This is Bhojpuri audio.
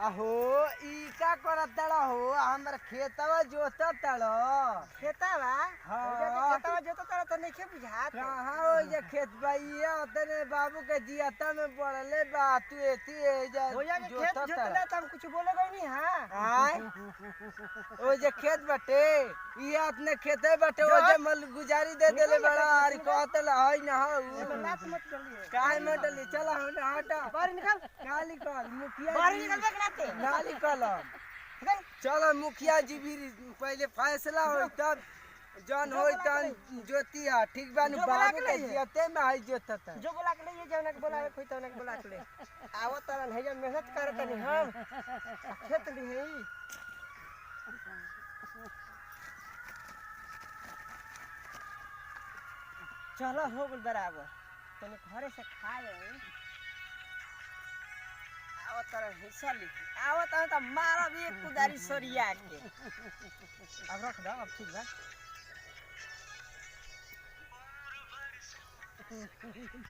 अहो ई का करतड़ा हो हमर खेतवा जोततड़ खेतवा हाँ। खेतवा जोततड़ त नइखे बुझात कहाँ हो जे खेत बइया तने बाबू के जियाता में पड़ले बा तू एती जा हो जा के खेत जोतले त हम कुछ बोले गई नहीं हां आय ओ जे खेत बटे ई अपने खेते बटे ओ जे मल गुजारी दे देले बड़ा अरे कहतल हई ना हो लात मत चलिए काहे मत डली चला हटा बाहर निकल काली कल मुखिया बाहर जी निकल बे नाते नाली कलम चलो मुखिया जी भी पहले फैसला हो तब जन हो तन जोतिया ठीक बा नु बाबू के जियते में आई जोतत जो बोला के ले जौना के बोला कोई तौना के बोला के ले आवत तरन है जे मेहनत करत नहीं हम खेत ली है चलो हो गल बराबर तने घरे से खाए आवत तरन हिस्सा ली आवत तरन त मारब एक कुदारी सरिया के अब रख दो अब ठीक बा